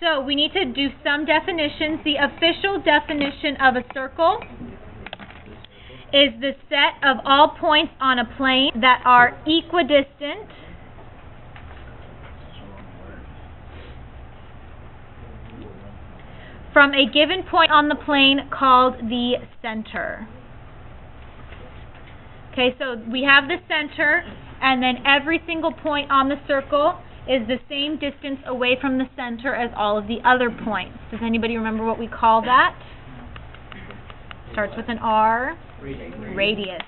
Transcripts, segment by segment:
So we need to do some definitions. The official definition of a circle is the set of all points on a plane that are equidistant from a given point on the plane called the center. Okay, so we have the center, and then every single point on the circle is the same distance away from the center as all of the other points. Does anybody remember what we call that? Starts with an R. Radius.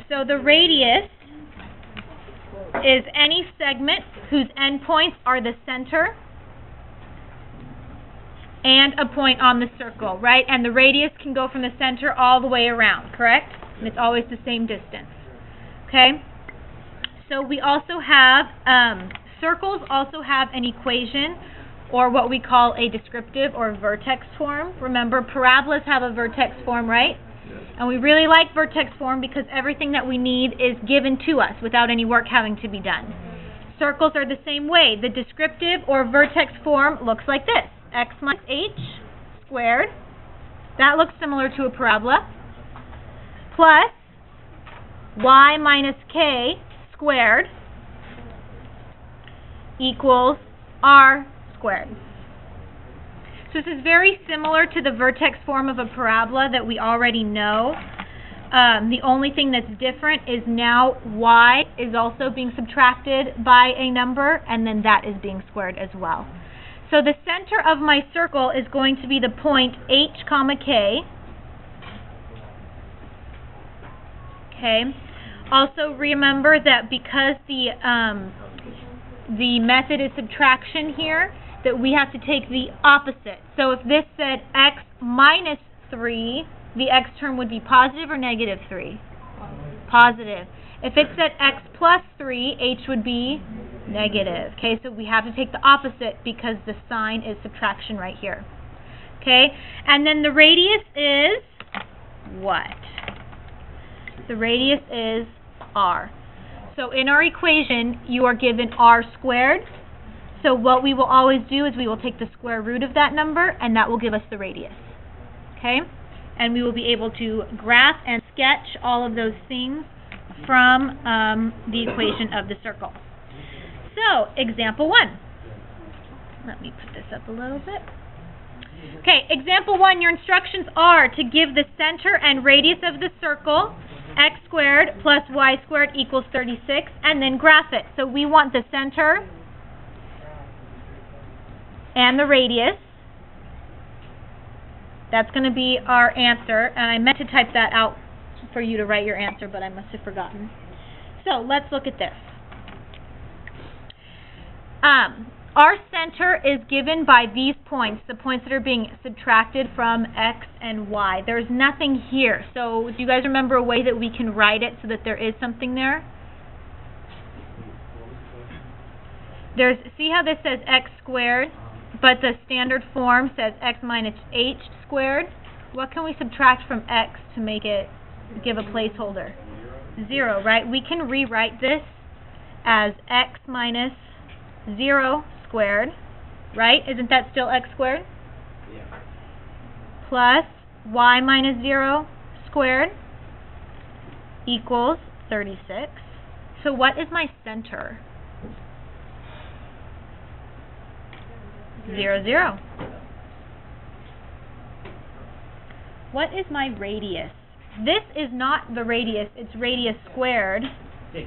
So the radius is any segment whose endpoints are the center and a point on the circle, right? And the radius can go from the center all the way around, correct? And it's always the same distance. Okay? So we also have, circles also have an equation, or what we call a descriptive or vertex form. Remember, parabolas have a vertex form, right? And we really like vertex form because everything that we need is given to us without any work having to be done. Circles are the same way. The descriptive or vertex form looks like this. X minus h squared. That looks similar to a parabola. Plus y minus k squared equals r squared. So this is very similar to the vertex form of a parabola that we already know. The only thing that's different is now y is also being subtracted by a number, and then that is being squared as well. So the center of my circle is going to be the point h comma k. Okay. Also remember that because the method is subtraction here, that we have to take the opposite. So if this said x minus 3, the x term would be positive or negative 3? Positive. If it said x plus 3, h would be negative. Okay, so we have to take the opposite because the sign is subtraction right here. Okay, and then the radius is what? The radius is r. So in our equation, you are given r squared. So what we will always do is we will take the square root of that number, and that will give us the radius. Okay? And we will be able to graph and sketch all of those things from the equation of the circle. So, example 1. Let me put this up a little bit. Okay, example 1, your instructions are to give the center and radius of the circle, x squared plus y squared equals 36, and then graph it. So we want the center and the radius. That's going to be our answer, and I meant to type that out for you to write your answer, but I must have forgotten. So let's look at this. Our center is given by these points, the points that are being subtracted from x and y. There's nothing here. So do you guys remember a way that we can write it so that there is something there? See how this says x squared, but the standard form says x minus h squared? What can we subtract from x to make it give a placeholder? 0, right? We can rewrite this as x minus 0 squared, right? Isn't that still x squared? Yeah. Plus y minus 0 squared equals 36. So what is my center? 0, 0. What is my radius? This is not the radius, it's radius squared. 6.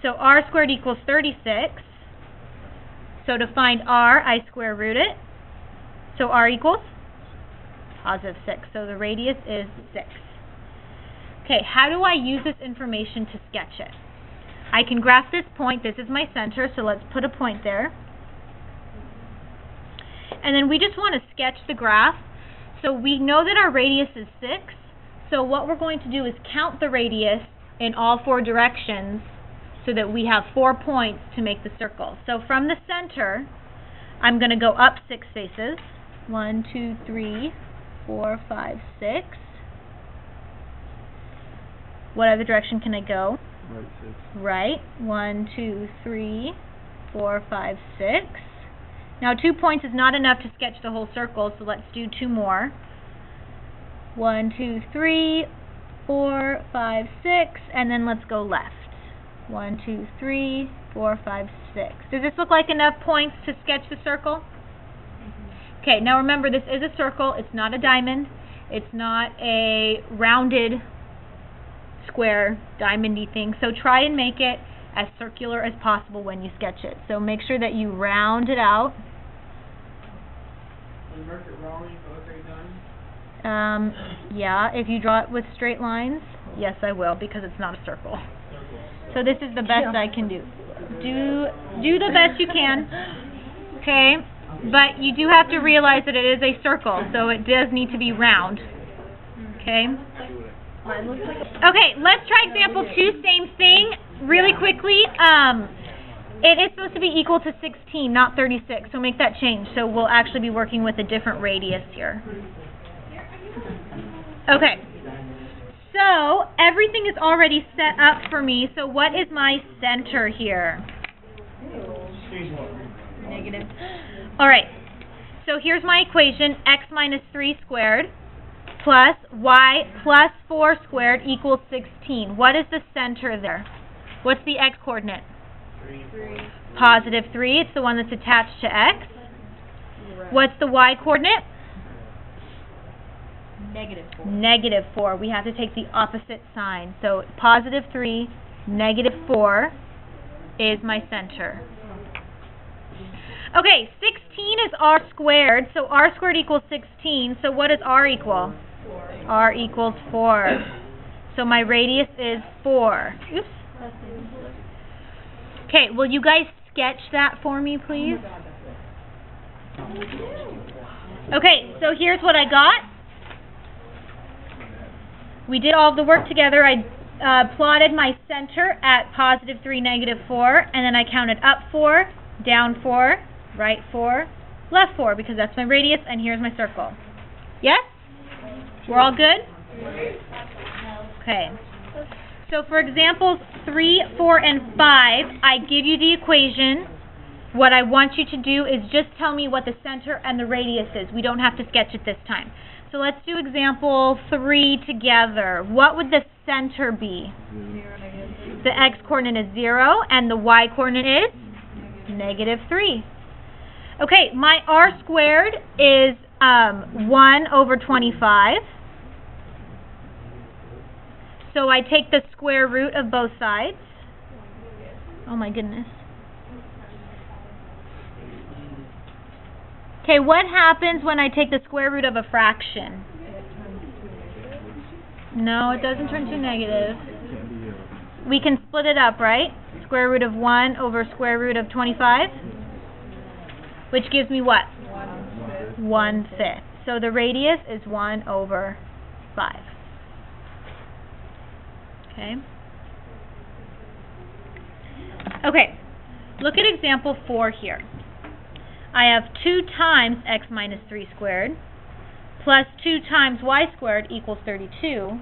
So r squared equals 36. So to find r, I square root it. So r equals positive 6. So the radius is 6. Okay, how do I use this information to sketch it? I can graph this point. This is my center, so let's put a point there. And then we just want to sketch the graph. So we know that our radius is 6. So what we're going to do is count the radius in all 4 directions so that we have 4 points to make the circle. So from the center, I'm going to go up 6 faces. 1, 2, 3, 4, 5, 6. What other direction can I go? Right, 6. Right. 1, 2, 3, 4, 5, 6. Now 2 points is not enough to sketch the whole circle, so let's do 2 more. 1, 2, 3, 4, 5, 6, and then let's go left. 1, 2, 3, 4, 5, 6. Does this look like enough points to sketch the circle? Okay, now remember, this is a circle. It's not a diamond. It's not a rounded square diamondy thing. So try and make it as circular as possible when you sketch it. So make sure that you round it out. Will you mark it wrong when you go straight down? Yeah, if you draw it with straight lines, yes I will, because it's not a circle. So this is the best I can do. Do the best you can, okay? But you do have to realize that it is a circle, so it does need to be round, okay? Okay, let's try example 2, same thing, really quickly. It is supposed to be equal to 16, not 36, so make that change. So we'll actually be working with a different radius here. Okay, so everything is already set up for me, so what is my center here? Negative. Alright, so here's my equation, x minus 3 squared plus y plus 4 squared equals 16. What is the center there? What's the x-coordinate? 3. Positive 3. It's the one that's attached to x. What's the y-coordinate? Negative 4. Negative 4. We have to take the opposite sign. So positive 3, negative 4 is my center. Okay, 16 is r squared, so r squared equals 16. So what does r equal? 4. R equals 4. So my radius is 4. Oops. Okay, will you guys sketch that for me, please? Okay, so here's what I got. We did all of the work together. I plotted my center at positive 3, negative 4, and then I counted up 4, down 4, right 4, left 4, because that's my radius, and here's my circle. Yes? We're all good? Okay. So for examples 3, 4, and 5, I give you the equation. What I want you to do is just tell me what the center and the radius is. We don't have to sketch it this time. So let's do example 3 together. What would the center be? 0, The x-coordinate is 0, and the y-coordinate is? Negative 3. Okay, my r squared is 1 over 25. So I take the square root of both sides. Oh my goodness. Okay, what happens when I take the square root of a fraction? No, it doesn't turn to negative. We can split it up, right? Square root of 1 over square root of 25, which gives me what? 1/5. So the radius is 1 over 5. Okay. Okay, look at example 4 here. I have 2 times x minus 3 squared plus 2 times y squared equals 32.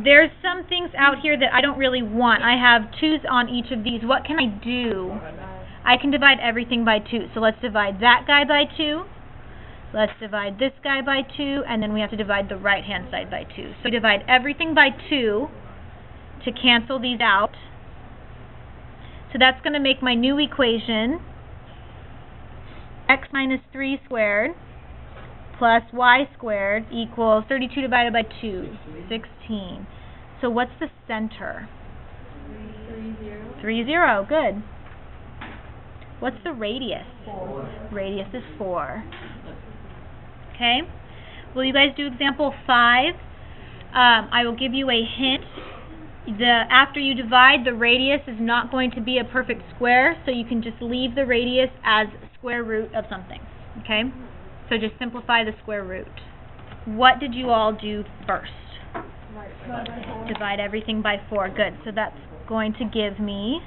There's some things out here that I don't really want. I have 2's on each of these. What can I do? I can divide everything by 2. So let's divide that guy by 2. Let's divide this guy by 2, and then we have to divide the right-hand side by 2. So we divide everything by 2 to cancel these out. So that's going to make my new equation x minus 3 squared plus y squared equals 32 divided by 2, 16. So what's the center? 3, 0. Good. What's the radius? 4. Radius is 4. Okay. Will you guys do example 5? I will give you a hint. After you divide, the radius is not going to be a perfect square, so you can just leave the radius as square root of something. Okay? So just simplify the square root. What did you all do first? Divide everything by 4. Good. So that's going to give me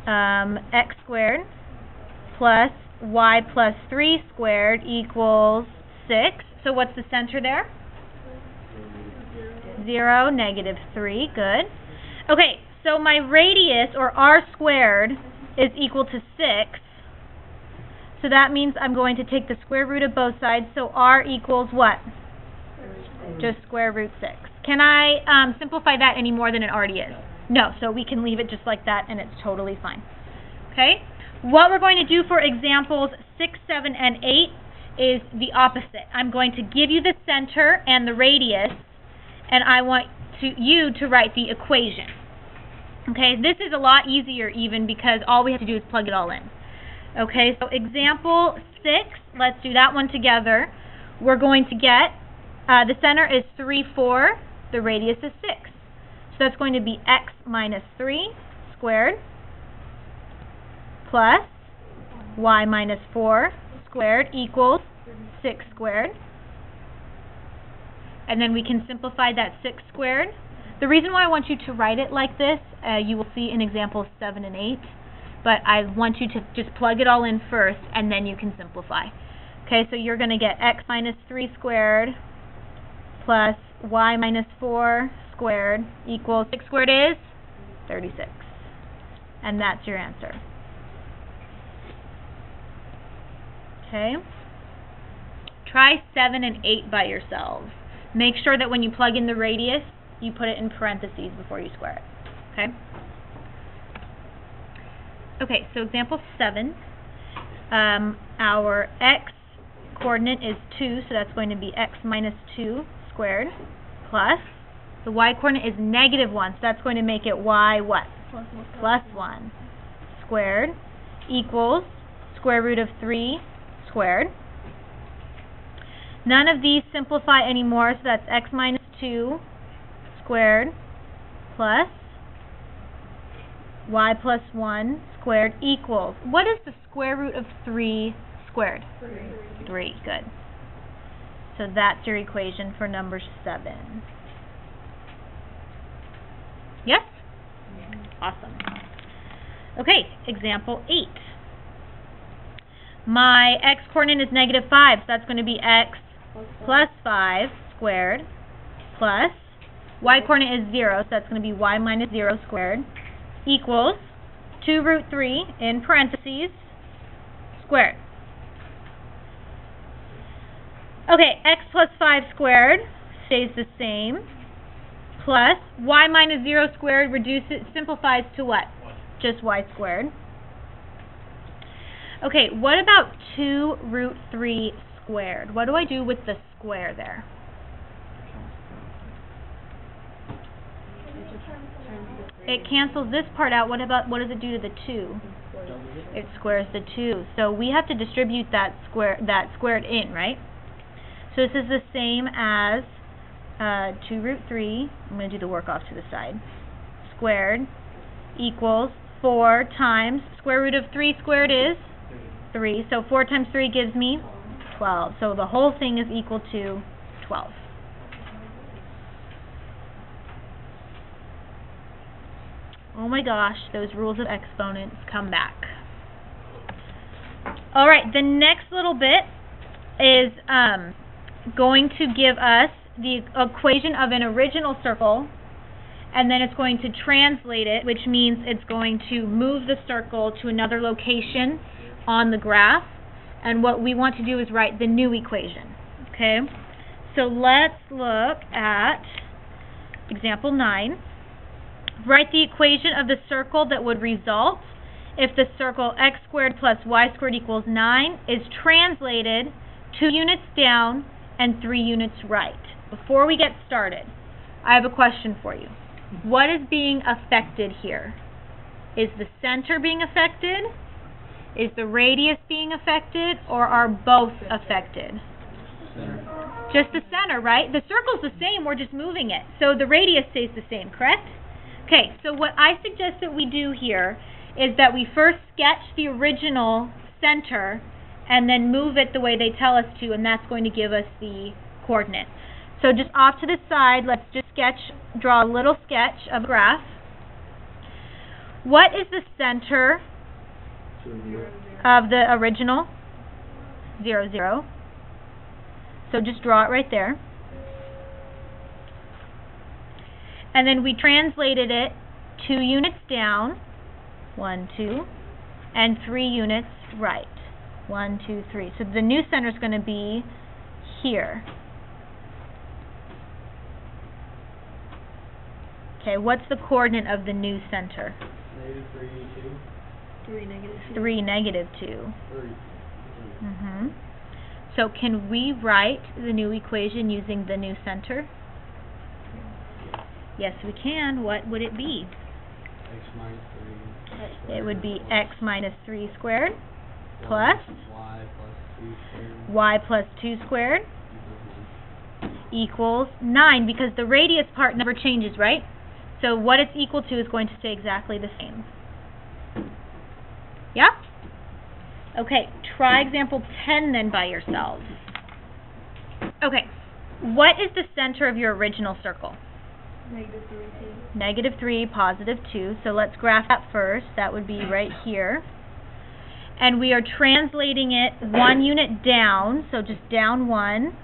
x squared plus y plus 3 squared equals 6. So what's the center there? 0, negative 3. Good. Okay, so my radius, or r squared, is equal to 6. So that means I'm going to take the square root of both sides, so r equals what? Just square root 6. Can I simplify that any more than it already is? No, so we can leave it just like that and it's totally fine. Okay? What we're going to do for examples 6, 7, and 8 is the opposite. I'm going to give you the center and the radius, and I want you to write the equation. Okay, this is a lot easier even because all we have to do is plug it all in. Okay, so example 6, let's do that one together. We're going to get, the center is 3, 4, the radius is 6. So that's going to be x minus 3 squared plus y minus 4 squared equals 6 squared. And then we can simplify that 6 squared. The reason why I want you to write it like this, you will see in examples 7 and 8, but I want you to just plug it all in first and then you can simplify. Okay, so you're going to get x minus 3 squared plus y minus 4 squared equals 6 squared is 36. And that's your answer. Okay. Try 7 and 8 by yourselves. Make sure that when you plug in the radius, you put it in parentheses before you square it. Okay? Okay, so example 7. Our x coordinate is 2, so that's going to be x minus 2 squared plus the y coordinate is negative 1, so that's going to make it y what? Plus 1 squared equals square root of 3 squared. None of these simplify anymore, so that's x minus 2 squared plus y plus 1 squared equals, what is the square root of 3 squared? 3, good. So that's your equation for number 7. Yes? Awesome. Okay, example 8. My x coordinate is negative 5, so that's going to be x plus 5 squared plus y coordinate is 0, so that's going to be y minus 0 squared equals 2 root 3 in parentheses squared. Okay, x plus 5 squared stays the same plus y minus 0 squared simplifies to what? Just y squared. Okay, what about 2 root 3 squared? What do I do with the square there? It cancels this part out. What does it do to the 2? It squares the 2. So we have to distribute that squared in, right? So this is the same as 2 root 3. I'm going to do the work off to the side. Squared equals 4 times square root of 3 squared is 3. So 4 times 3 gives me 12. So the whole thing is equal to 12. Oh my gosh, those rules of exponents come back. Alright, the next little bit is going to give us the equation of an original circle, and then it's going to translate it, which means it's going to move the circle to another location on the graph, and what we want to do is write the new equation. Okay, so let's look at example 9. Write the equation of the circle that would result if the circle x squared plus y squared equals 9 is translated 2 units down and 3 units right. Before we get started, I have a question for you. What is being affected here? Is the center being affected? Is the radius being affected? Or are both affected? Center. Just the center, right? The circle's the same, we're just moving it. So the radius stays the same, correct? Okay, so what I suggest that we do here is that we first sketch the original center and then move it the way they tell us to, and that's going to give us the coordinate. So just off to the side, let's just draw a little sketch of a graph. What is the center of the original? 0, 0. So just draw it right there. And then we translated it 2 units down, 1, 2, and 3 units right, 1, 2, 3. So the new center is going to be here. Okay, what's the coordinate of the new center? -3, 2. 3, -2. 3, -2. 3. So can we write the new equation using the new center? Yes, we can. What would it be? X minus 3. It would be x minus 3 squared plus Y plus 2 squared. y plus 2 squared equals 9, because the radius part never changes, right? So what it's equal to is going to stay exactly the same. Yeah? Okay, try example 10 then by yourselves. Okay, what is the center of your original circle? -3, 2. -3, +2. So let's graph that first. That would be right here. And we are translating it 1 unit down, so just down 1,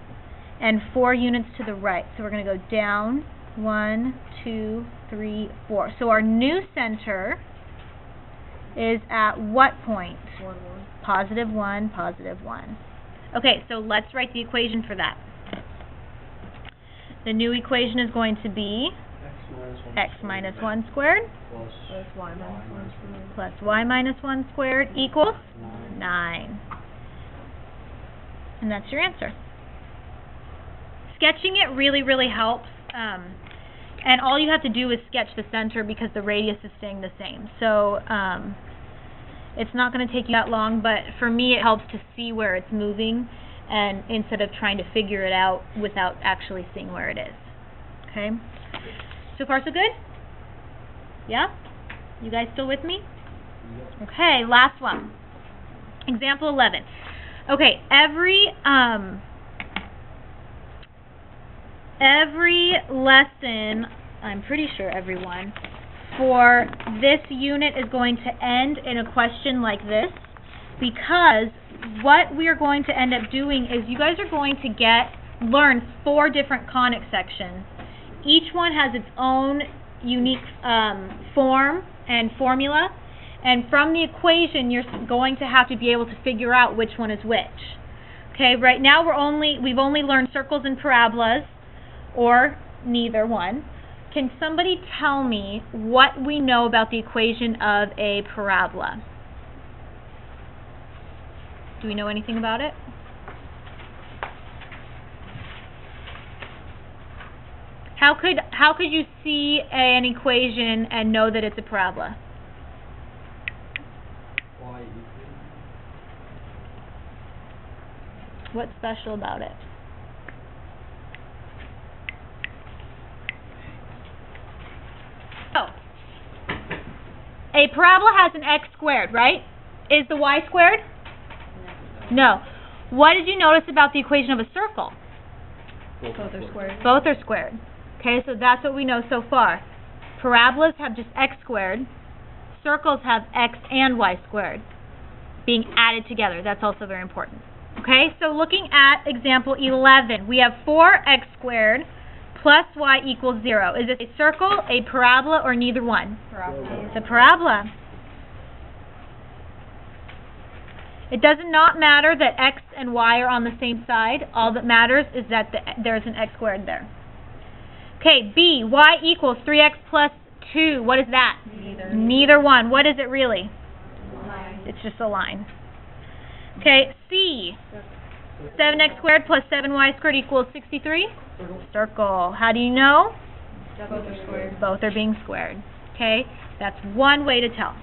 and 4 units to the right. So we're going to go down 1, 2, 3, 4. So our new center is at what point? 1, 1. +1, +1. Okay, so let's write the equation for that. The new equation is going to be x minus 1 squared Plus y minus 1 squared. plus y minus 1 squared equals 9. And that's your answer. Sketching it really, really helps. And all you have to do is sketch the center because the radius is staying the same. So it's not going to take you that long, but for me it helps to see where it's moving, and instead of trying to figure it out without actually seeing where it is. Okay? So far so good? Yeah? You guys still with me? Okay, last one. Example 11. Okay, every lesson, I'm pretty sure everyone, for this unit is going to end in a question like this, because what we are going to end up doing is you guys are going to learn 4 different conic sections. Each one has its own unique form and formula, and from the equation you're going to have to be able to figure out which one is which. Okay, right now we've only learned circles and parabolas, or neither one. Can somebody tell me what we know about the equation of a parabola? Do we know anything about it? How could you see an equation and know that it's a parabola? Y equals. What's special about it? So, a parabola has an x squared, right? Is the y squared? No. What did you notice about the equation of a circle? Both are squared. Both are squared. Okay, so that's what we know so far. Parabolas have just x squared. Circles have x and y squared being added together. That's also very important. Okay, so looking at example 11, we have 4x squared plus y equals 0. Is this a circle, a parabola, or neither one? Parabola. It's a parabola. It does not matter that x and y are on the same side. All that matters is that there's an x squared there. Okay, B, y equals 3x plus 2. What is that? Neither. Neither one. What is it really? Line. It's just a line. Okay, C, 7x squared plus 7y squared equals 63? Circle. How do you know? Both are squared. Both are being squared. Okay, that's one way to tell.